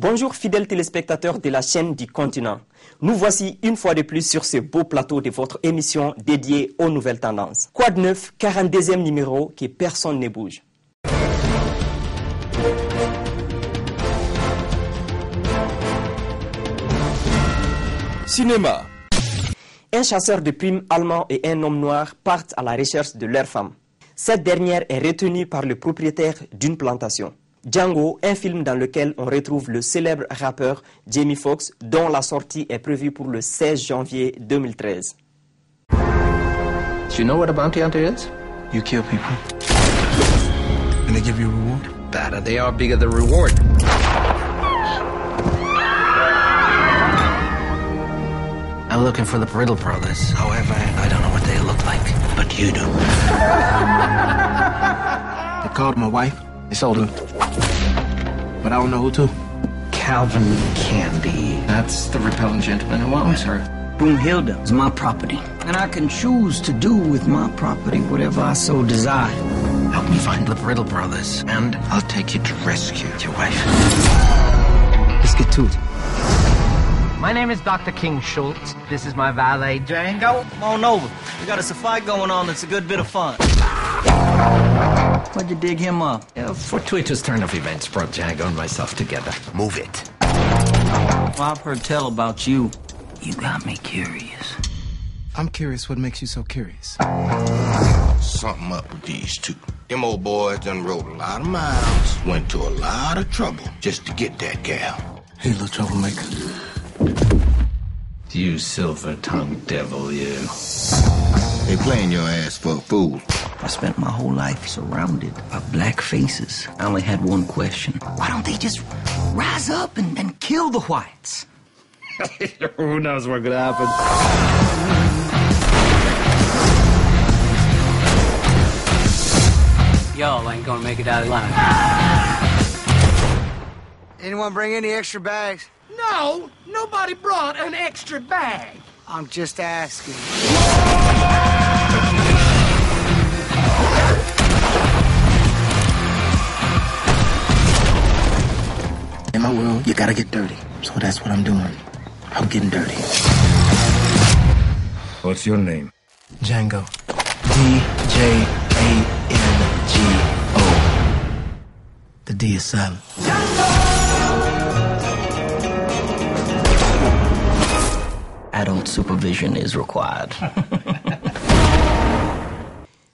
Bonjour fidèles téléspectateurs de la chaîne du continent. Nous voici une fois de plus sur ce beau plateau de votre émission dédiée aux nouvelles tendances. Quoi de neuf, 42e numéro que personne ne bouge. Cinéma. Un chasseur de primes allemand et un homme noir partent à la recherche de leur femme. Cette dernière est retenue par le propriétaire d'une plantation. Django, un film dans lequel on retrouve le célèbre rappeur Jamie Foxx, dont la sortie est prévue pour le 16 janvier 2013. Do you know what a bounty hunter is? You kill people, and they give you a reward. Better they are, bigger the reward. I'm looking for the Riddle brothers. However, I don't know what they look like, but you do. They called my wife. They sold her. But I don't know who to. Calvin Candy. That's the repellent gentleman who owns her. Broomhilda is my property, and I can choose to do with my property whatever I so desire. Help me find the Riddle brothers, and I'll take you to rescue your wife. Let's get to it. My name is Dr. King Schultz. This is my valet, Django. Come on over. We got us a fight going on that's a good bit of fun. Why'd you dig him up? A fortuitous turn of events brought Django and myself together. Move it. Well, I've heard tell about you. You got me curious. I'm curious what makes you so curious. Something up with these two. Them old boys done rode a lot of miles, went to a lot of trouble just to get that gal. Hey, little troublemaker. You silver-tongued devil, you. They playing your ass for a fool. I spent my whole life surrounded by black faces. I only had one question. Why don't they just rise up and kill the whites? Who knows what could happen? Y'all ain't gonna make it out alive. Anyone bring any extra bags? No, nobody brought an extra bag. I'm just asking. In my world, you gotta get dirty. So that's what I'm doing. I'm getting dirty. What's your name? Django. D-J-A-N-G-O. The D is silent. Adult supervision is required.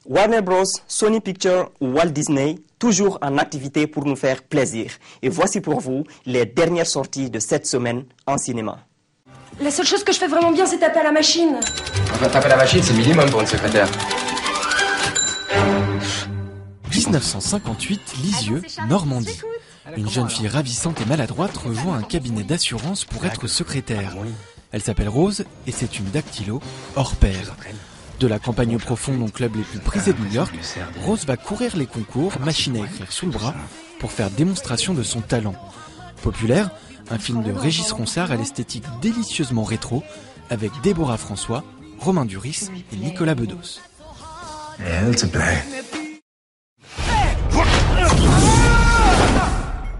Warner Bros, Sony Pictures ou Walt Disney, toujours en activité pour nous faire plaisir. Et voici pour vous les dernières sorties de cette semaine en cinéma. La seule chose que je fais vraiment bien, c'est taper à la machine. Enfin, taper à la machine, c'est le minimum pour une secrétaire. 1958, Lisieux, Normandie. Une jeune fille ravissante et maladroite rejoint un cabinet d'assurance pour être secrétaire. Elle s'appelle Rose et c'est une dactylo hors pair. De la campagne profonde au club les plus prisés de New York, Rose va courir les concours, machine à écrire sous le bras, pour faire démonstration de son talent. Populaire, un film de Régis Ronsard à l'esthétique délicieusement rétro, avec Déborah François, Romain Duris et Nicolas Bedos.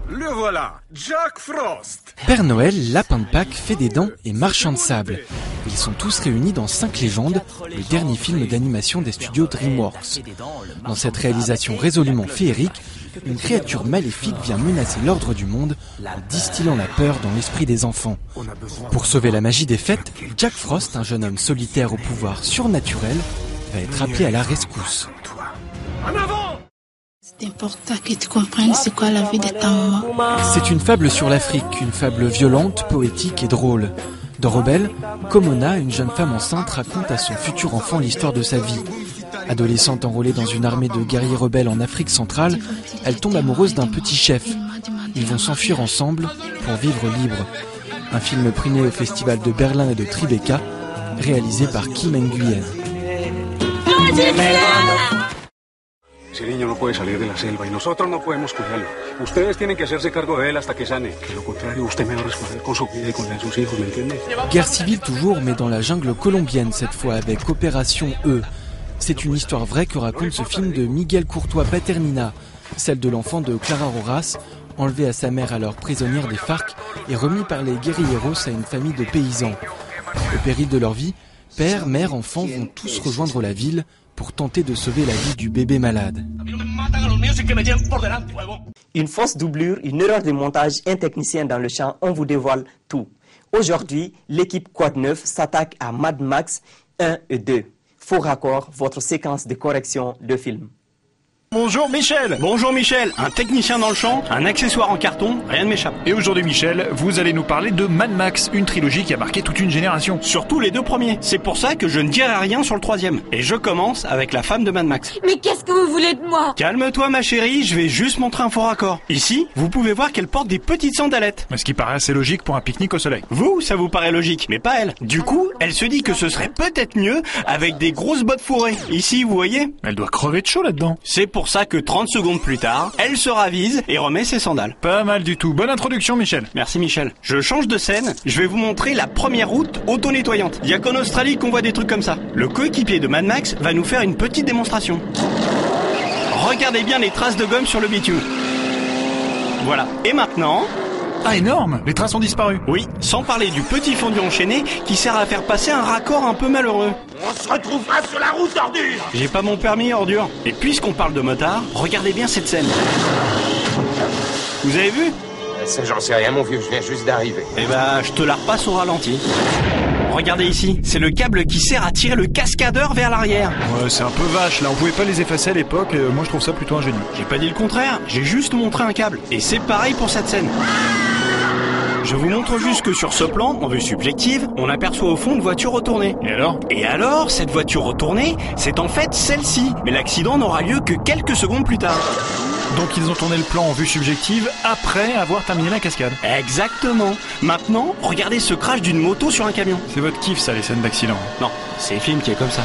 Le voilà, Jack Frost. Père Noël, lapin de Pâques, fait des dents et marchand de sable. Ils sont tous réunis dans 5 légendes, le dernier film d'animation des studios DreamWorks. Dans cette réalisation résolument féerique, une créature maléfique vient menacer l'ordre du monde en distillant la peur dans l'esprit des enfants. Pour sauver la magie des fêtes, Jack Frost, un jeune homme solitaire au pouvoir surnaturel, va être appelé à la rescousse. En avant! C'est important que tu comprennes c'est quoi la vie de ta maman. C'est une fable sur l'Afrique, une fable violente, poétique et drôle. Dans Rebelle, Komona, une jeune femme enceinte, raconte à son futur enfant l'histoire de sa vie. Adolescente enrôlée dans une armée de guerriers rebelles en Afrique centrale, elle tombe amoureuse d'un petit chef. Ils vont s'enfuir ensemble pour vivre libre. Un film primé au Festival de Berlin et de Tribeca, réalisé par Kim Nguyen. Ese niño no puede salir de la selva y nosotros no podemos cuidarlo. Ustedes tienen que hacerse cargo de él hasta que sane. De lo contrario, usted me va a responder con su vida y con la de sus hijos, ¿me entiende? Guerre civile toujours, mais dans la jungle colombienne cette fois, avec Opération E. C'est une histoire vraie que raconte ce film de Miguel Courtois Paternina, celle de l'enfant de Clara Roras, enlevé à sa mère alors prisonnière des FARC et remis par les guérilleros à une famille de paysans. Au péril de leur vie, père, mère, enfants vont tous rejoindre la ville pour tenter de sauver la vie du bébé malade. Une fausse doublure, une erreur de montage, un technicien dans le champ, on vous dévoile tout. Aujourd'hui, l'équipe Quad 9 s'attaque à Mad Max 1 et 2. Faux raccord, votre séquence de correction de film. Bonjour Michel. Bonjour Michel, un technicien dans le champ, un accessoire en carton, rien ne m'échappe. Et aujourd'hui Michel, vous allez nous parler de Mad Max, une trilogie qui a marqué toute une génération. Surtout les deux premiers, c'est pour ça que je ne dirai rien sur le troisième. Et je commence avec la femme de Mad Max. Mais qu'est-ce que vous voulez de moi? Calme-toi ma chérie, je vais juste montrer un faux raccord. Ici, vous pouvez voir qu'elle porte des petites sandalettes. Ce qui paraît assez logique pour un pique-nique au soleil. Vous, ça vous paraît logique, mais pas elle. Du coup, elle se dit que ce serait peut-être mieux avec des grosses bottes fourrées. Ici, vous voyez? Elle doit crever de chaud là-dedans. C'est pour ça que 30 secondes plus tard, elle se ravise et remet ses sandales. Pas mal du tout. Bonne introduction, Michel. Merci, Michel. Je change de scène. Je vais vous montrer la première route auto-nettoyante. Il y a qu'en Australie qu'on voit des trucs comme ça. Le coéquipier de Mad Max va nous faire une petite démonstration. Regardez bien les traces de gomme sur le bitume. Voilà. Et maintenant... Ah, énorme! Les traces ont disparu. Oui, sans parler du petit fondu enchaîné qui sert à faire passer un raccord un peu malheureux. On se retrouvera sur la route, ordure! J'ai pas mon permis, ordure. Et puisqu'on parle de motard, regardez bien cette scène. Vous avez vu? Ça, j'en sais rien, mon vieux, je viens juste d'arriver. Eh ben, je te la repasse au ralenti. Regardez ici, c'est le câble qui sert à tirer le cascadeur vers l'arrière. Ouais, c'est un peu vache, là, on pouvait pas les effacer à l'époque, moi je trouve ça plutôt ingénieux. J'ai pas dit le contraire, j'ai juste montré un câble. Et c'est pareil pour cette scène. Je vous montre juste que sur ce plan, en vue subjective, on aperçoit au fond une voiture retournée. Et alors, cette voiture retournée, c'est en fait celle-ci. Mais l'accident n'aura lieu que quelques secondes plus tard. Donc ils ont tourné le plan en vue subjective après avoir terminé la cascade. Exactement. Maintenant, regardez ce crash d'une moto sur un camion. C'est votre kiff ça, les scènes d'accident. Non, c'est le film qui est comme ça.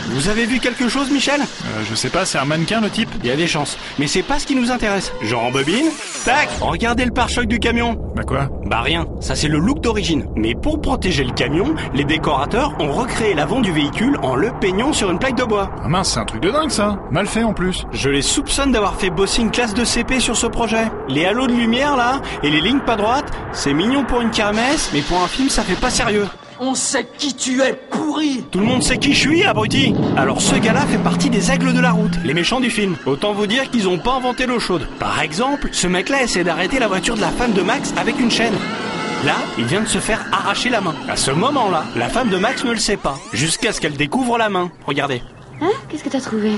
Vous avez vu quelque chose, Michel? Je sais pas, c'est un mannequin le type? Il y a des chances, mais c'est pas ce qui nous intéresse. Je rembobine. Tac! Regardez le pare-choc du camion. Bah quoi? Bah rien, ça c'est le look d'origine. Mais pour protéger le camion, les décorateurs ont recréé l'avant du véhicule en le peignant sur une plaque de bois. Ah mince, c'est un truc de dingue ça. Mal fait en plus. Je les soupçonne d'avoir fait bosser une classe de CP sur ce projet. Les halos de lumière là, et les lignes pas droites, c'est mignon pour une kermesse, mais pour un film ça fait pas sérieux. On sait qui tu es, pourri! Tout le monde sait qui je suis, abruti! Alors ce gars-là fait partie des aigles de la route, les méchants du film. Autant vous dire qu'ils ont pas inventé l'eau chaude. Par exemple, ce mec-là essaie d'arrêter la voiture de la femme de Max avec une chaîne. Là, il vient de se faire arracher la main. À ce moment-là, la femme de Max ne le sait pas, jusqu'à ce qu'elle découvre la main. Regardez. Hein? Qu'est-ce que t'as trouvé?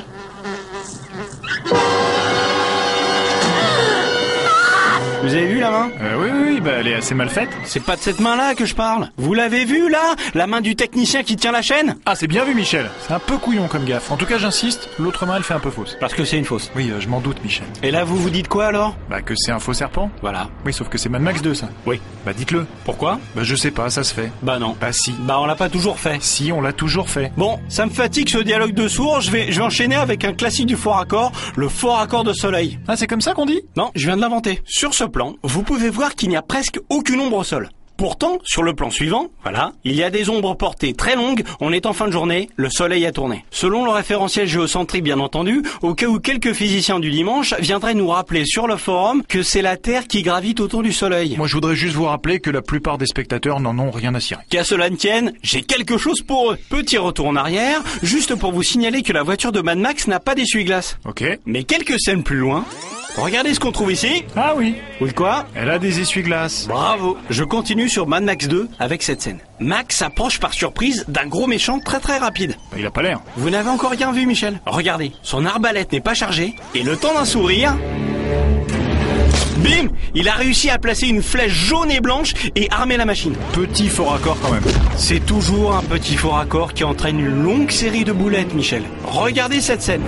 Vous avez vu la main? Oui, bah elle est assez mal faite. C'est pas de cette main-là que je parle. Vous l'avez vu là? La main du technicien qui tient la chaîne? Ah, c'est bien vu Michel. C'est un peu couillon comme gaffe. En tout cas, j'insiste, l'autre main elle fait un peu fausse. Parce que c'est une fausse. Oui, je m'en doute Michel. Et là, vous vous dites quoi alors? Bah que c'est un faux serpent. Voilà. Oui, sauf que c'est Mad Max 2 ça. Oui. Bah dites-le. Pourquoi? Bah je sais pas, ça se fait. Bah non. Bah si. Bah on l'a pas toujours fait. Si, on l'a toujours fait. Bon, ça me fatigue ce dialogue de sourds, je vais enchaîner avec un classique du faux raccord, le faux raccord de soleil. Ah, c'est comme ça qu'on dit? Non, je viens de l'inventer. Sur ce plan, vous pouvez voir qu'il n'y a presque aucune ombre au sol. Pourtant, sur le plan suivant, voilà, il y a des ombres portées très longues, on est en fin de journée, le soleil a tourné. Selon le référentiel géocentrique bien entendu, au cas où quelques physiciens du dimanche viendraient nous rappeler sur le forum que c'est la Terre qui gravite autour du soleil. Moi je voudrais juste vous rappeler que la plupart des spectateurs n'en ont rien à cirer. Qu'à cela ne tienne, j'ai quelque chose pour eux. Petit retour en arrière, juste pour vous signaler que la voiture de Mad Max n'a pas d'essuie-glace. Ok. Mais quelques scènes plus loin... Regardez ce qu'on trouve ici. Ah oui. Oui quoi? Elle a des essuie-glaces. Bravo. Je continue sur Mad Max 2 avec cette scène. Max s'approche par surprise d'un gros méchant très rapide. Bah, il a pas l'air. Vous n'avez encore rien vu Michel? Regardez, son arbalète n'est pas chargée et le temps d'un sourire... Bim! Il a réussi à placer une flèche jaune et blanche et armer la machine. Petit faux raccord quand même. C'est toujours un petit faux raccord qui entraîne une longue série de boulettes Michel. Regardez cette scène.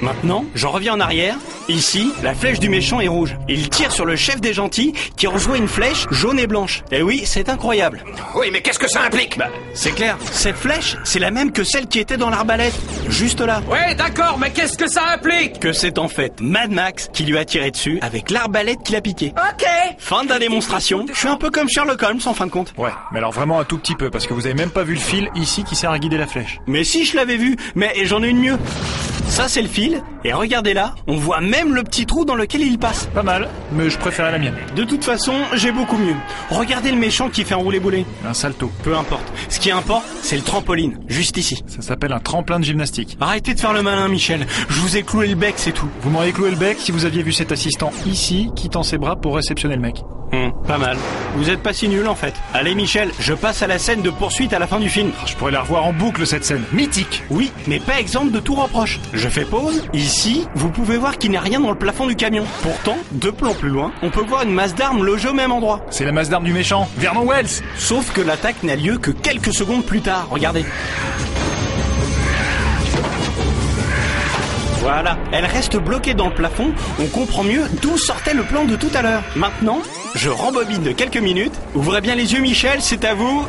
Maintenant, j'en reviens en arrière Ici, la flèche du méchant est rouge. Il tire sur le chef des gentils qui reçoit une flèche jaune et blanche. Et oui, c'est incroyable. Oui, mais qu'est-ce que ça implique? C'est clair, cette flèche, c'est la même que celle qui était dans l'arbalète, juste là. Ouais, d'accord, mais qu'est-ce que ça implique? Que c'est en fait Mad Max qui lui a tiré dessus avec l'arbalète qu'il a piqué. Ok. Fin de la démonstration. Je suis un peu comme Sherlock Holmes en fin de compte. Ouais, mais alors vraiment un tout petit peu, parce que vous avez même pas vu le fil ici qui sert à guider la flèche. Mais si, je l'avais vu, mais j'en ai une mieux. Ça, c'est le fil, et regardez là, on voit même le petit trou dans lequel il passe. Pas mal, mais je préférais la mienne. De toute façon, j'ai beaucoup mieux. Regardez le méchant qui fait un roulé-boulé. Un salto. Peu importe. Ce qui importe, c'est le trampoline, juste ici. Ça s'appelle un tremplin de gymnastique. Arrêtez de faire le malin, Michel. Je vous ai cloué le bec, c'est tout. Vous m'auriez cloué le bec si vous aviez vu cet assistant ici qui tend ses bras pour réceptionner le mec. Pas mal. Vous êtes pas si nul en fait. Allez Michel, je passe à la scène de poursuite à la fin du film. Je pourrais la revoir en boucle cette scène. Mythique. Oui, mais pas exemple de tout reproche. Je fais pause. Ici, vous pouvez voir qu'il n'y a rien dans le plafond du camion. Pourtant, 2 plans plus loin, on peut voir une masse d'armes logée au même endroit. C'est la masse d'armes du méchant, Vernon Wells. Sauf que l'attaque n'a lieu que quelques secondes plus tard. Regardez. Voilà, elle reste bloquée dans le plafond, on comprend mieux d'où sortait le plan de tout à l'heure. Maintenant, je rembobine de quelques minutes. Ouvrez bien les yeux Michel, c'est à vous.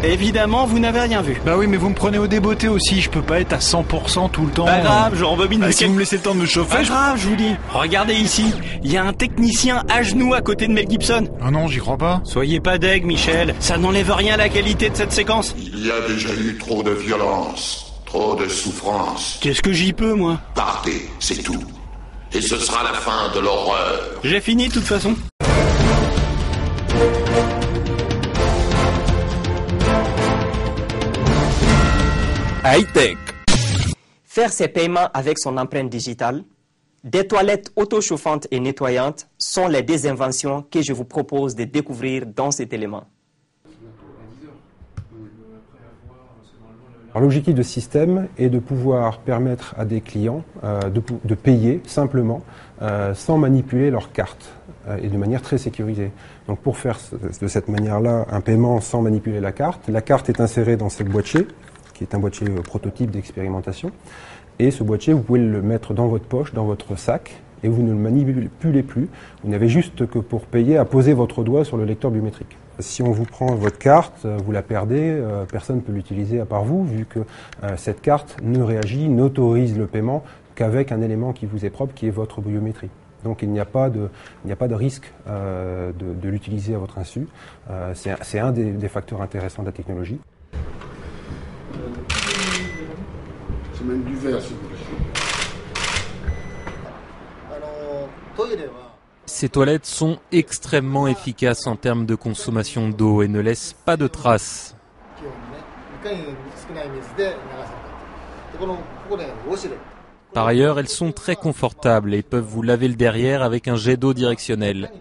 Évidemment, vous n'avez rien vu. Bah oui, mais vous me prenez au débeauté aussi, je peux pas être à 100% tout le temps. Pas grave, je rembobine si vous me laissez le temps de me chauffer. Pas grave, je vous dis. Regardez ici, il y a un technicien à genoux à côté de Mel Gibson. Ah non, j'y crois pas. Soyez pas deg, Michel, ça n'enlève rien à la qualité de cette séquence. Il y a déjà eu trop de violence, trop de souffrance. Qu'est-ce que j'y peux, moi? Partez, c'est tout. Et ce sera la fin de l'horreur. J'ai fini, de toute façon. High-tech. Faire ses paiements avec son empreinte digitale, des toilettes autochauffantes et nettoyantes sont les 2 inventions que je vous propose de découvrir dans cet élément. L'objectif de ce système est de pouvoir permettre à des clients de payer simplement sans manipuler leur carte et de manière très sécurisée. Donc pour faire de cette manière-là un paiement sans manipuler la carte est insérée dans ce boîtier, qui est un boîtier prototype d'expérimentation. Et ce boîtier, vous pouvez le mettre dans votre poche, dans votre sac, et vous ne le manipulez plus. Vous n'avez juste que pour payer à poser votre doigt sur le lecteur biométrique. Si on vous prend votre carte, vous la perdez, personne ne peut l'utiliser à part vous, vu que cette carte ne réagit, n'autorise le paiement qu'avec un élément qui vous est propre, qui est votre biométrie. Donc il n'y a pas de risque de l'utiliser à votre insu. C'est un des facteurs intéressants de la technologie. C'est même du verre, s'il vous plaît. Ces toilettes sont extrêmement efficaces en termes de consommation d'eau et ne laissent pas de traces. Par ailleurs, elles sont très confortables et peuvent vous laver le derrière avec un jet d'eau directionnel.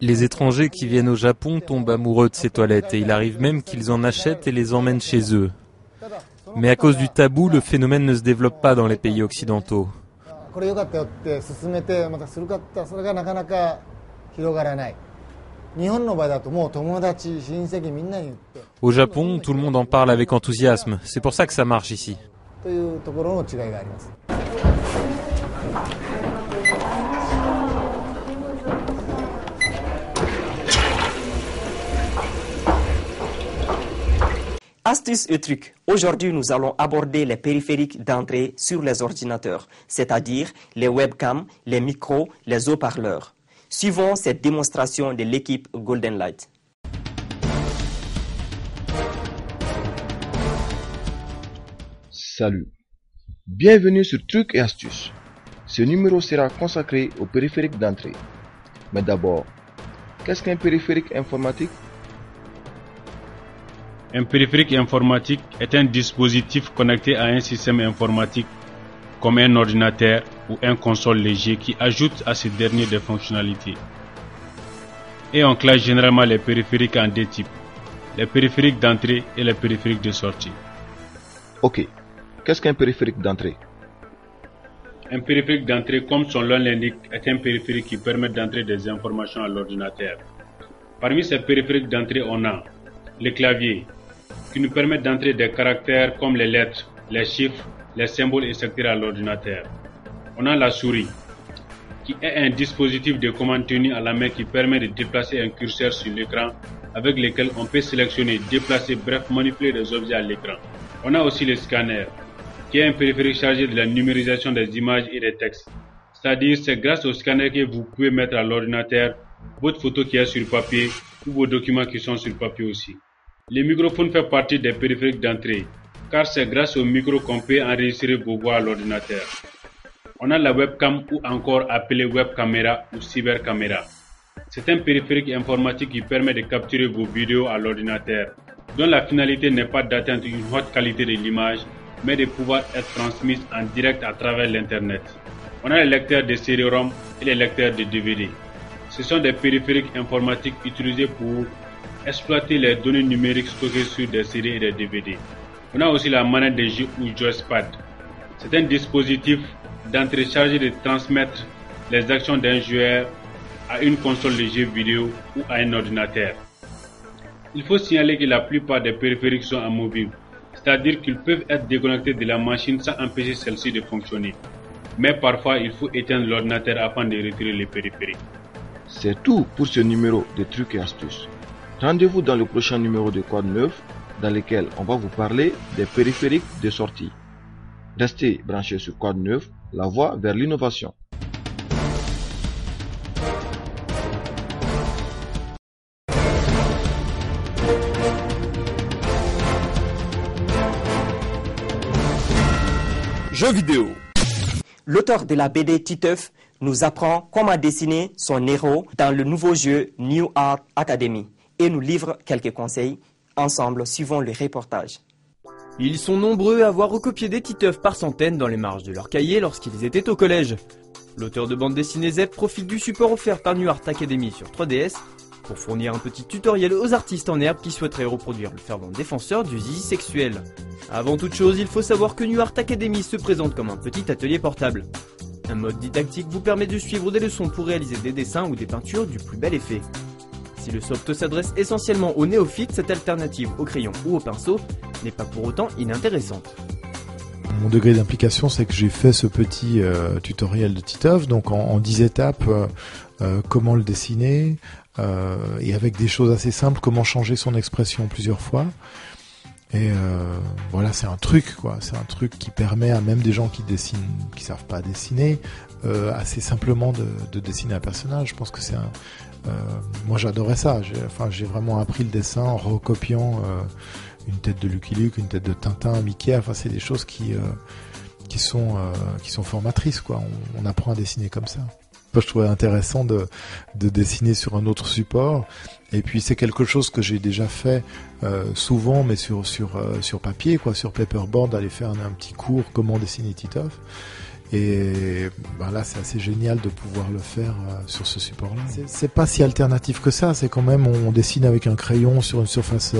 Les étrangers qui viennent au Japon tombent amoureux de ces toilettes et il arrive même qu'ils en achètent et les emmènent chez eux. Mais à cause du tabou, le phénomène ne se développe pas dans les pays occidentaux. Au Japon, tout le monde en parle avec enthousiasme. C'est pour ça que ça marche ici. Astuces et trucs. Aujourd'hui, nous allons aborder les périphériques d'entrée sur les ordinateurs, c'est-à-dire les webcams, les micros, les haut-parleurs. Suivons cette démonstration de l'équipe Golden Light. Salut. Bienvenue sur Trucs et Astuces. Ce numéro sera consacré aux périphériques d'entrée. Mais d'abord, qu'est-ce qu'un périphérique informatique ? Un périphérique informatique est un dispositif connecté à un système informatique comme un ordinateur ou un console léger qui ajoute à ce dernier des fonctionnalités. Et on classe généralement les périphériques en 2 types, les périphériques d'entrée et les périphériques de sortie. Ok, qu'est-ce qu'un périphérique d'entrée ? Un périphérique d'entrée, comme son nom l'indique, est un périphérique qui permet d'entrer des informations à l'ordinateur. Parmi ces périphériques d'entrée, on a les claviers, qui nous permettent d'entrer des caractères comme les lettres, les chiffres, les symboles, etc. à l'ordinateur. On a la souris, qui est un dispositif de commande tenu à la main qui permet de déplacer un curseur sur l'écran avec lequel on peut sélectionner, déplacer, bref, manipuler des objets à l'écran. On a aussi le scanner, qui est un périphérique chargé de la numérisation des images et des textes. C'est-à-dire, c'est grâce au scanner que vous pouvez mettre à l'ordinateur votre photo qui est sur papier ou vos documents qui sont sur papier aussi. Le microphone fait partie des périphériques d'entrée, car c'est grâce au micro qu'on peut enregistrer vos voix à l'ordinateur. On a la webcam ou encore appelée webcaméra ou cybercaméra. C'est un périphérique informatique qui permet de capturer vos vidéos à l'ordinateur, dont la finalité n'est pas d'atteindre une haute qualité de l'image, mais de pouvoir être transmise en direct à travers l'Internet. On a les lecteurs de CD-ROM et les lecteurs de DVD. Ce sont des périphériques informatiques utilisés pour exploiter les données numériques stockées sur des CD et des DVD. On a aussi la manette de jeu ou joypad. C'est un dispositif d'entrée chargé de transmettre les actions d'un joueur à une console de jeux vidéo ou à un ordinateur. Il faut signaler que la plupart des périphériques sont amovibles, c'est-à-dire qu'ils peuvent être déconnectés de la machine sans empêcher celle-ci de fonctionner. Mais parfois, il faut éteindre l'ordinateur afin de retirer les périphériques. C'est tout pour ce numéro de trucs et astuces. Rendez-vous dans le prochain numéro de Code 9, dans lequel on va vous parler des périphériques de sortie. Restez branchés sur Code 9, la voie vers l'innovation. Jeux vidéo. L'auteur de la BD Titeuf nous apprend comment dessiner son héros dans le nouveau jeu New Art Academy et nous livre quelques conseils. Ensemble, suivons le reportage. Ils sont nombreux à avoir recopié des Titeuf par centaines dans les marges de leur cahier lorsqu'ils étaient au collège. L'auteur de bande dessinée Zep profite du support offert par New Art Academy sur 3DS pour fournir un petit tutoriel aux artistes en herbe qui souhaiteraient reproduire le fervent défenseur du zizi sexuel. Avant toute chose, il faut savoir que New Art Academy se présente comme un petit atelier portable. Un mode didactique vous permet de suivre des leçons pour réaliser des dessins ou des peintures du plus bel effet. Si le soft s'adresse essentiellement aux néophytes, cette alternative au crayon ou au pinceau n'est pas pour autant inintéressante. Mon degré d'implication, c'est que j'ai fait ce petit tutoriel de Titeuf, donc en 10 étapes, comment le dessiner, et avec des choses assez simples, comment changer son expression plusieurs fois. Et voilà, c'est un truc, quoi. C'est un truc qui permet à même des gens qui dessinent, qui savent pas dessiner, assez simplement de dessiner un personnage. Je pense que c'est moi, j'adorais ça. J'ai vraiment appris le dessin en recopiant une tête de Lucky Luke, une tête de Tintin, Mickey. Enfin, c'est des choses qui sont formatrices, quoi. On apprend à dessiner comme ça. Je trouvais intéressant de dessiner sur un autre support. Et puis c'est quelque chose que j'ai déjà fait souvent, mais sur papier, quoi, sur paperboard, aller faire un petit cours comment dessiner Titeuf. Et ben là, c'est assez génial de pouvoir le faire sur ce support-là. C'est pas si alternatif que ça. C'est quand même, on dessine avec un crayon sur une surface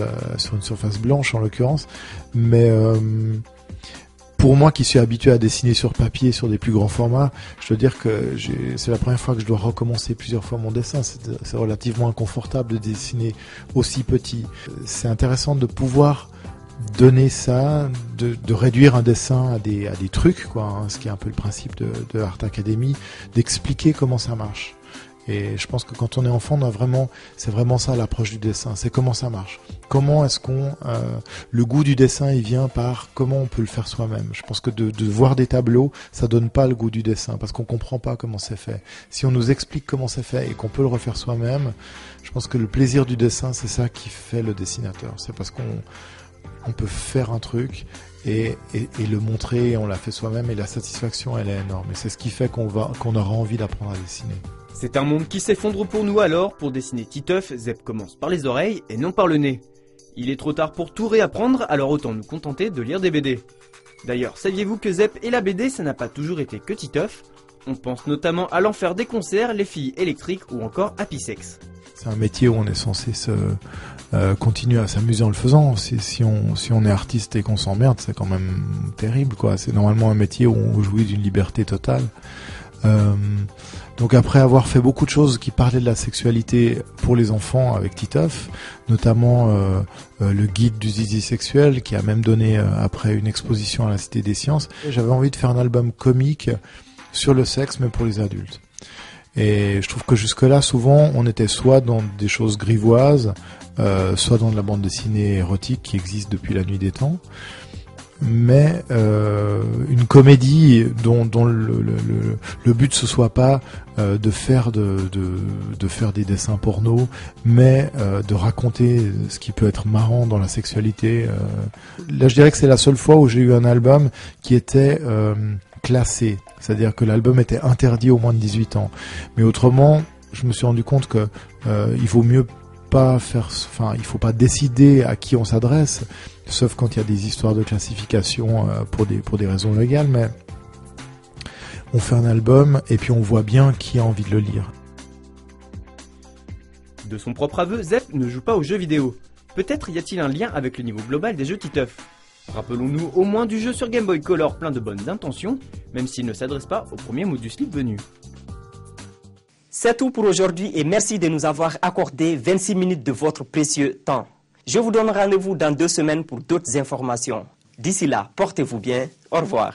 blanche en l'occurrence, mais pour moi qui suis habitué à dessiner sur papier, sur des plus grands formats, je dois dire que c'est la première fois que je dois recommencer plusieurs fois mon dessin. C'est relativement inconfortable de dessiner aussi petit. C'est intéressant de pouvoir donner ça, de réduire un dessin à des trucs, quoi, hein, ce qui est un peu le principe de Art Academy, d'expliquer comment ça marche. Et je pense que quand on est enfant, c'est vraiment ça l'approche du dessin, c'est comment ça marche. Comment est-ce le goût du dessin, il vient par comment on peut le faire soi-même. Je pense que de voir des tableaux, ça donne pas le goût du dessin, parce qu'on comprend pas comment c'est fait. Si on nous explique comment c'est fait et qu'on peut le refaire soi-même, je pense que le plaisir du dessin, c'est ça qui fait le dessinateur. C'est parce qu'on peut faire un truc et le montrer, et on l'a fait soi-même, et la satisfaction, elle est énorme. Et c'est ce qui fait qu'on aura envie d'apprendre à dessiner. C'est un monde qui s'effondre pour nous alors. Pour dessiner Titeuf, Zep commence par les oreilles et non par le nez. Il est trop tard pour tout réapprendre, alors autant nous contenter de lire des BD. D'ailleurs, saviez-vous que Zep et la BD, ça n'a pas toujours été que Titeuf? On pense notamment à l'enfer des concerts, les filles électriques ou encore Happy Sex. C'est un métier où on est censé continuer à s'amuser en le faisant. Si on est artiste et qu'on s'emmerde, c'est quand même terrible, quoi. C'est normalement un métier où on jouit d'une liberté totale. Donc après avoir fait beaucoup de choses qui parlaient de la sexualité pour les enfants avec Titeuf, notamment le guide du zizi sexuel qui a même donné après une exposition à la Cité des Sciences, j'avais envie de faire un album comique sur le sexe mais pour les adultes. Et je trouve que jusque-là, souvent, on était soit dans des choses grivoises, soit dans de la bande dessinée érotique qui existe depuis la nuit des temps, mais une comédie dont le but ce soit pas de faire des dessins porno, mais de raconter ce qui peut être marrant dans la sexualité. Là, je dirais que c'est la seule fois où j'ai eu un album qui était classé, c'est-à-dire que l'album était interdit aux moins de 18 ans. Mais autrement, je me suis rendu compte que il vaut mieux pas faire, enfin, il faut pas décider à qui on s'adresse, sauf quand il y a des histoires de classification pour des raisons légales, mais on fait un album et puis on voit bien qui a envie de le lire. De son propre aveu, Zep ne joue pas aux jeux vidéo. Peut-être y a-t-il un lien avec le niveau global des jeux Titeuf. Rappelons-nous au moins du jeu sur Game Boy Color plein de bonnes intentions, même s'il ne s'adresse pas au premier mot du slip venu. C'est tout pour aujourd'hui et merci de nous avoir accordé 26 minutes de votre précieux temps. Je vous donne rendez-vous dans 2 semaines pour d'autres informations. D'ici là, portez-vous bien. Au revoir.